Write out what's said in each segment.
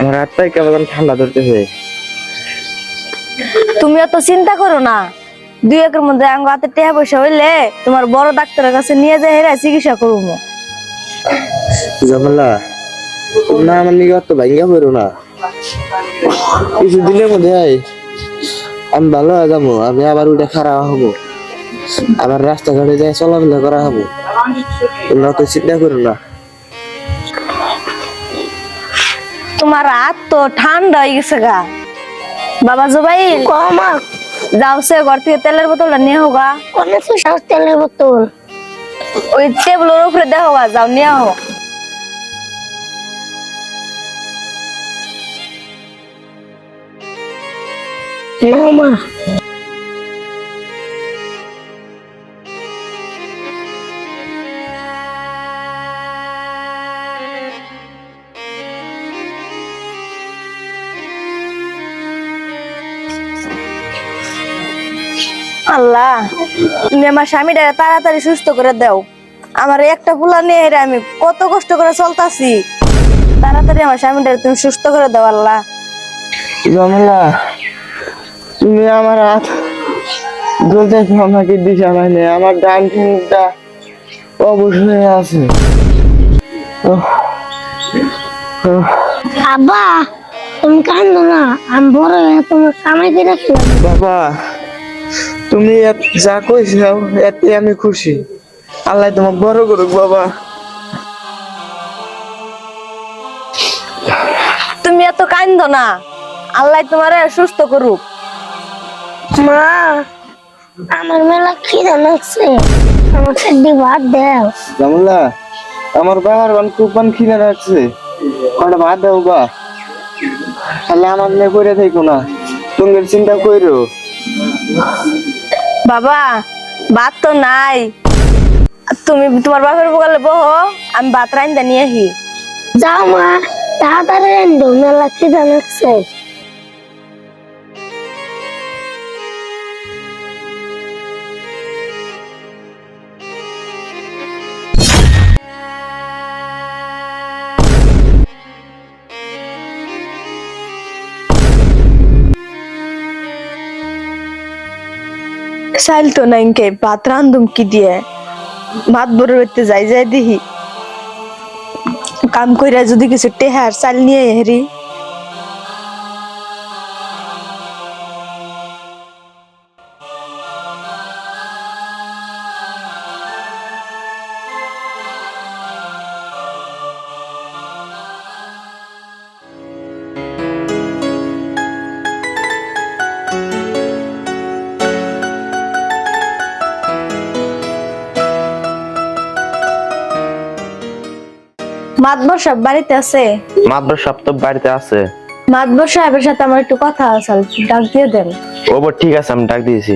আমার হাতটাই কেমন ঠান্ডা ধরতেছে। তুমি অত চিন্তা করো না, 2-1 মধ্যে আঙ্গ হাতে টাকা পয়সা হইলে তোমার বড় ডাক্তারের কাছে নিয়ে যাই হেরা চিকিৎসা করবো। জামালা না আমার নিকে অত ভাঙ্গা হইল না, কিছু দিনের মধ্যে আমি ভালো হয়ে যাবো। আমি আবার ওইটা খারাপ হবো, আবার রাস্তাঘাটে যাই চলাফেরা করা হবো। তোমরা অত চিন্তা করো না। তোমার হাত তো ঠান্ডা হয়ে গেছে গা। বাবা জুবাইর কমা যাও সে ঘর থেকে তেলের বোতলটা নিয়ে হোগা। অনেক সাহস তেলের বোতল ওই টেবিলের উপরে দেখো গা, যাও নিয়ে হোক। নাও মা। আল্লাহ, তুমি আমার স্বামীটা তাড়াতাড়ি সুস্থ করে দাও। আমার একটা পোলা নিয়ে হেরে আমি কত কষ্ট করে চলতাছি, তাড়াতাড়ি আমার স্বামীটা তুমি সুস্থ করে দাও আল্লাহ। জামালা তুমি আমার হাত বলতে আমাকে দিশা মানে আমার ডান ফিনটা অবশ্যই আছে। আব্বা তুমি কান্দো না, আমি বড় হয়ে তোমার কামাইতে রাখলাম। বাবা তুমি যা কইছো এতে আমি খুশি। আল্লাহ তোমাকে বড় করুক বাবা। তুমি এত কান্দো না, আল্লাহ তোমারে সুস্থ করুক। মা আমার মেলা খিদে লাগছে, আমাকে ভাত দাও। জামালা আমার বাবার খুব খিদে রাখছে, কটা ভাত দাও বা। তাহলে আমার নিয়ে করে থাকো না, তুমি চিন্তা করো। বাবা ভাত তো নাই, তুমি তোমার বাপের বগলে বহো, আমি ভাত রাইন্দা নিয়ে আহি। যাও মা, তাড়াতাড়ি রান্ধো, মেলা খিদে লাগছে। চাইল তো নাই কে, ভাত রান্ধুম কি দিয়ে? ভাত বড় করতে যাই যাই দেখি কাম কইরা যদি কিছু টেহার চাল নিয়ে হেরি। মাতবর সাহেব বাড়িতে আছে? মাত্র সপ্তাহ বাড়িতে আছে। মাতবর সাহেবের সাথে আমার একটু কথা আছে, ডাক দিয়ে দেন। ও ঠিক আছে, আমি ডাক দিয়েছি।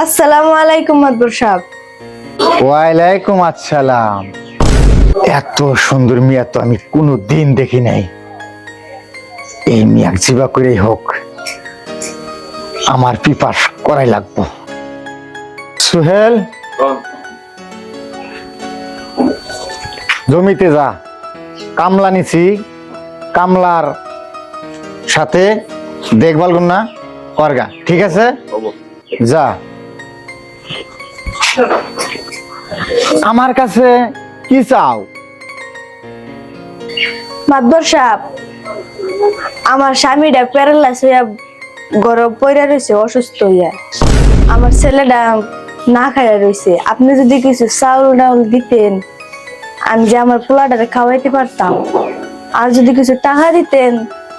আসসালামু আলাইকুম মাতবর সাহেব। ওয়ালাইকুম আসসালাম। এত সুন্দর মিয়া তো আমি কোনো দিন দেখি নাই। এই মিয়া জিবা করেই হোক আমার পিপাস করাই লাগবো। সুহেল জমিতে যা, কামলা নিছি, কামলার সাথে দেখভাল কর না করগা, ঠিক আছে? যা। আমার কাছে কি চাও? মাতবর সাহেব, আমার স্বামীটা প্যারালাইজ হইয়া গরম পইরা রয়েছে, অসুস্থ হইয়া। আমার ছেলেটা না খাইয়া রয়েছে, আপনি যদি কিছু চাউল ডাউল দিতেন আমি যে আমার পোলাটারে খাওয়াইতে পারতাম। আর যদি কিছু টাকা দিতেন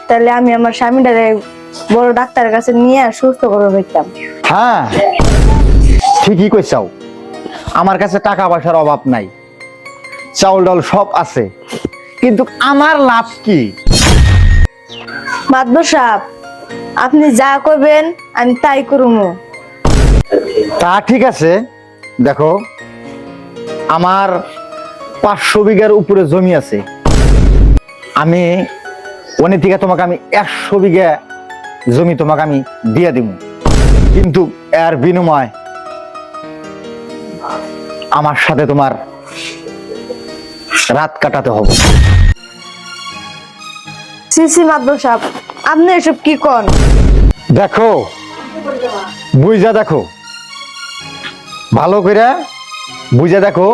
তাহলে আমি আমার স্বামীটারে বড় ডাক্তারের কাছে নিয়ে সুস্থ করে পাইতাম। হ্যাঁ ঠিকই কইছাও, আমার কাছে টাকা পয়সার অভাব নাই, চাউল ডাল সব আছে, কিন্তু আমার লাভ কি? মাতবর সাহেব, আপনি যা কইবেন আমি তাই করবো। তা ঠিক আছে, দেখো আমার 500 বিঘার উপরে জমি আছে, আমি ওনে থেকে তোমাকে আমি 100 বিঘা জমি তোমাকে আমি দিয়ে দিব, কিন্তু এর বিনিময় আমার সাথে তোমার রাত কাটাতে হবে। সিসি মাদবর সাহেব, আপনি এসব কি কন? দেখো, বুঝা দেখো, ভালো করে বুঝা দেখো,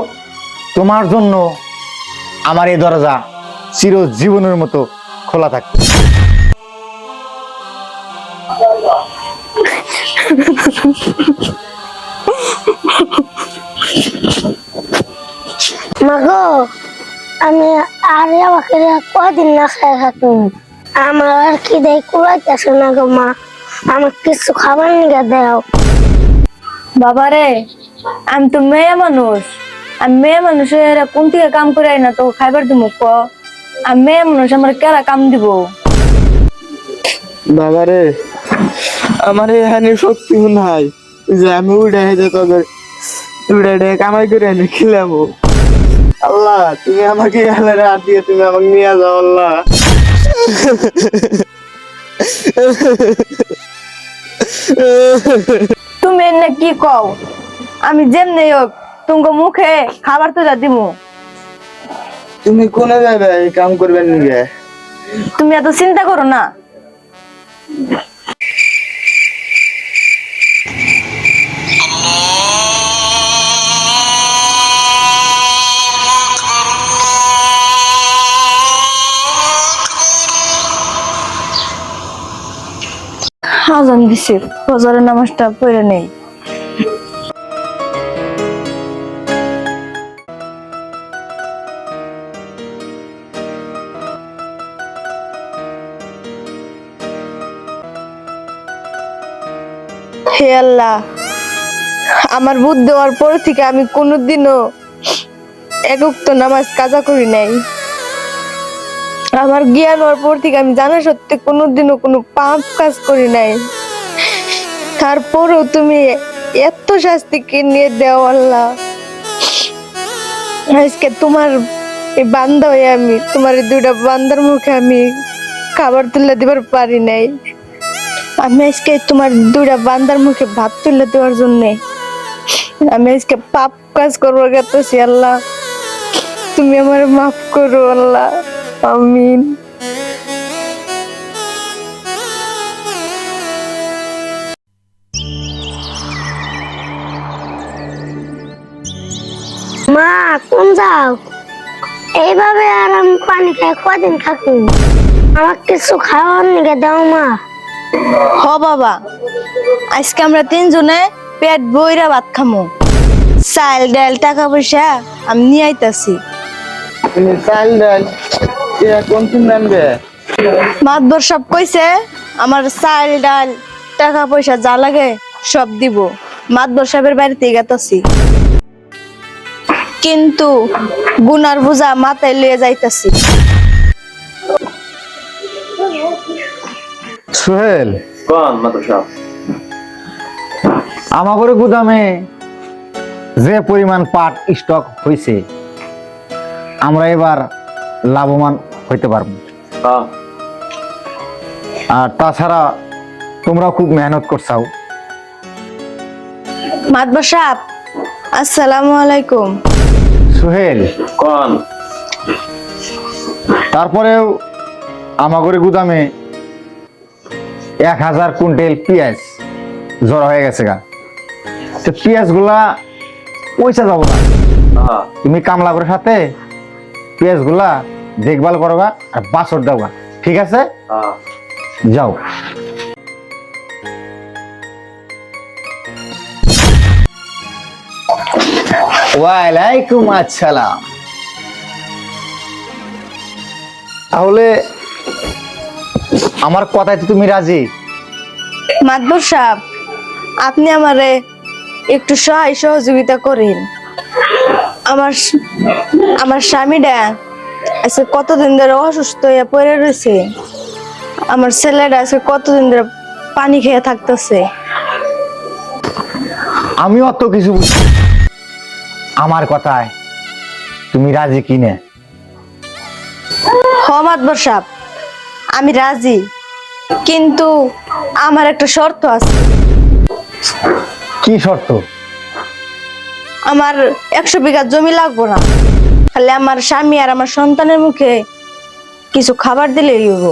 তোমার জন্য আমার এই দরজা চিরজীবনের মতো খোলা থাকবে। মাগো, আমি আর আমাকে কদিন না খাই থাকুন, আমার আর কি দেয় কুড়াইতেছে না গো মা, আমার কিছু খাবার নিয়ে দাও। বাবারে, আমি তো মেয়ে মানুষ, আমি মেয়ে মানুষের কোন থেকে কাম করে না তো খাইবার দিব ক? আমি মেয়ে মানুষ, আমার কেরা কাম দিব? বাবারে, আমার এখানে শক্তি নাই যে আমি উঠে হেঁটে তোদের উঠে কামাই করে এনে খেলাবো। আল্লাহ, তুমি আমাকে এখানে রাত দিয়ে তুমি আমাকে নিয়ে যাও আল্লাহ। তুমি এনে কি কও? আমি যেমনি হোক তোমাকে মুখে খাবার তো যা দিব। তুমি কোনে যাবে এই কাম করবেন নিয়ে? তুমি এত চিন্তা করো না। আজান দিছে, ফজরের নামাজটা পড়ে নেই। হে আল্লাহ, আমার বুদ্ধি হওয়ার পর থেকে আমি কোনোদিনও একক তো নামাজ কাজা করি নাই। আমার জ্ঞান হওয়ার পর থেকে আমি জানা সত্ত্বে কোনোদিনও কোনো পাপ কাজ করি নাই। তারপরেও তুমি এত শাস্তি নিয়ে দেও আল্লাহ। আজকে তোমার এই বান্দা হয়ে আমি তোমার এই দুইটা বান্দার মুখে আমি খাবার তুলে দিবার পারি নাই। আমি আজকে তোমার দুইটা বান্দার মুখে ভাত তুলে দেওয়ার জন্য আমি আজকে পাপ কাজ করবো গেতেছি আল্লাহ। তুমি আমার মাফ করো আল্লাহ, আমিন। মা, কোন যাও? এইভাবে আর আমি পানি খাই কদিন থাকুন, আমার কিছু খাওয়ার নিয়ে দাও মা। হ বাবা, আজকে আমরা তিনজনে পেট বইরা ভাত খামো। চাল ডাল টাকা পয়সা আমি নিয়ে আইতাছি। তুমি চাল ডাল কোন তুমি আনবে? মাতবর সব কইছে আমার চাল ডাল টাকা পয়সা যা লাগে সব দিব। মাতবর সাহেবের বাড়িতে গেতাছি, কিন্তু গুনার বোঝা মাথায় লিয়ে যাইতাছি। সোহেল, কোন মাদ্রাসা? আমাগরে গুদামে যে পরিমাণ পাট স্টক হয়েছে, আমরা এবার লাভবান হইতে পারবো। আর তাছাড়া তোমরা খুব মেহনত করছাও। মাতবর সাহেব, আসসালামু আলাইকুম। সোহেল, কোন? তারপরেও আমাগরে গুদামে 1000 কুইন্টাল পেঁয়াজ জড়ো হয়ে গেছে গা। তো পেঁয়াজ গুলা পয়সা যাবো না, তুমি কামলাগরের সাথে পেঁয়াজ গুলা দেখভাল করবা আর বাছর দেওয়া, ঠিক আছে? যাও। ওয়ালাইকুম আসসালাম। তাহলে আমার কথায় তো তুমি রাজি? মাতবর সাহেব, আপনি আমারে একটু সহায় সহযোগিতা করেন। আমার স্বামীটা আজকে কতদিন ধরে অসুস্থ হয়ে পড়ে রয়েছে। আমার ছেলেটা আজকে কতদিন ধরে পানি খেয়ে থাকতেছে। আমি অত কিছু বুঝি, আমার কথায় তুমি রাজি কিনে? হ মাতবর সাহেব, আমি রাজি, কিন্তু আমার একটা শর্ত আছে। কি শর্ত? আমার 100 বিঘা জমি লাগবো না, খালি আমার স্বামী আর আমার সন্তানের মুখে কিছু খাবার দিলেই হইব।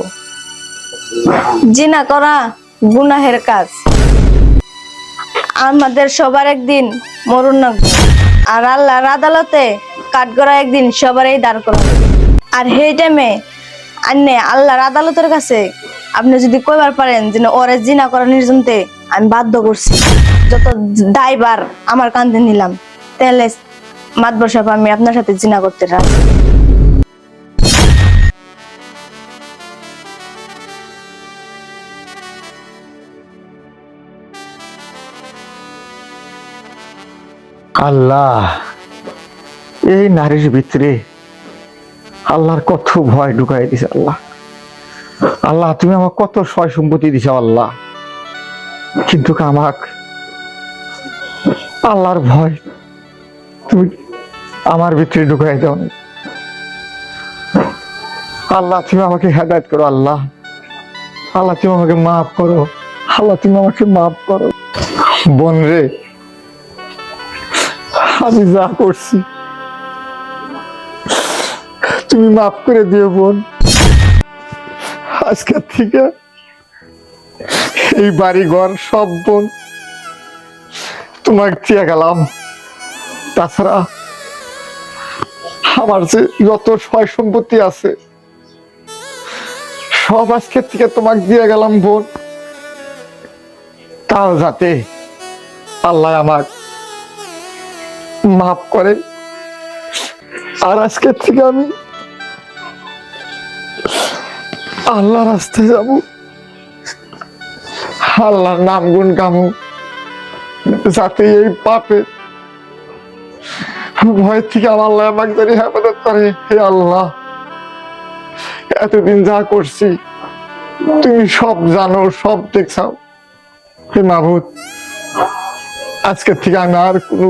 জিনা করা গুনাহের কাজ, আমাদের সবার একদিন মরণ লাগবে, আর আল্লাহর আদালতে কাঠগড়া একদিন সবারই দাঁড় করাবে। আর সেই টাইমে আন্নে আল্লাহর আদালতের কাছে আপনি যদি কইবার পারেন যে ওরে জিনা করা নির্জনতে আমি বাধ্য করছি, যত দায়বার আমার কাঁধে নিলাম, তাহলে মাতবর সাহেব আমি আপনার সাথে জিনা করতে রাজি। আল্লাহ, এই নারীর ভিতরে আল্লাহর কত ভয় ঢুকাই দিছে। আল্লাহ, আল্লাহ তুমি আমার কত সয় সম্পত্তি দিছো আল্লাহ, কিন্তু আমাক আল্লাহর ভয় তুমি আমার ভিতরে ঢুকাই দাও না। আল্লাহ তুমি আমাকে হেদায়েত করো। আল্লাহ, আল্লাহ তুমি আমাকে মাফ করো। আল্লাহ তুমি আমাকে মাফ করো। বোন রে, আমি যা করছি তুমি মাফ করে দিও বোন। আজকের থেকে এই বাড়ি ঘর সব বোন তোমাকে দিয়ে গেলাম। তাছাড়া আমার যে যত সয় সম্পত্তি আছে সব আজকের থেকে তোমাকে দিয়ে গেলাম বোন। তাও যাতে আল্লাহ আমার মাফ করে। আর আজকের থেকে আমি আল্লাহ রাস্তায় যাব, আল্লাহর নাম গুণ গামু, যাতে এই পাপে ভয় থেকে আমার আল্লাহ আমাকে জানি হেফাজত করে। হে আল্লাহ, এতদিন যা করছি তুমি সব জানো, সব দেখছাও। হে মাহবুদ, আজকের থেকে আমি আর কোনো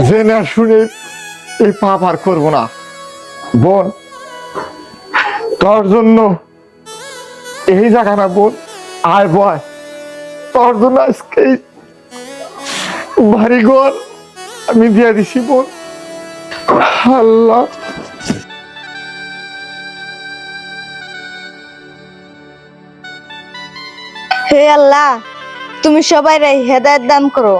জেনে শুনে এই পাপ আর করবো না। বোন, তোর জন্য এই জায়গা না বোন, আয় বয়, তোর জন্য আজকে বাড়ি ঘর আমি দিয়ে দিছি বোন। আল্লাহ, হে আল্লাহ, তুমি সবাই হেদায়েত দান করো।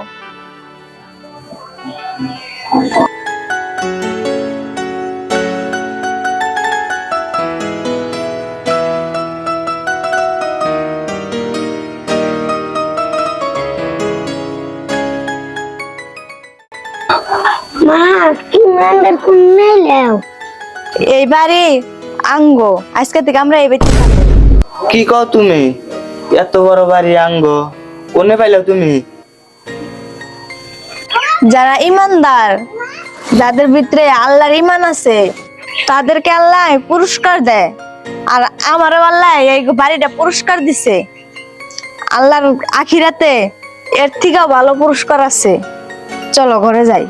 মা কি মেন্ডার কোন নেলেও এই বাড়ি আঙ্গ, আজকে থেকে আমরা এই বাড়িতে থাকবো। কি কও তুমি? এত বড় বাড়ি আঙ্গ কোনে পাইলো তুমি? যারা ইমানদার, যাদের ভিতরে আল্লাহর ইমান আছে, তাদেরকে আল্লাহ পুরস্কার দেয়। আর আমারও আল্লাহ এই বাড়িটা পুরস্কার দিছে। আল্লাহর আখিরাতে এর থেকেও ভালো পুরস্কার আছে। চলো ঘরে যাই।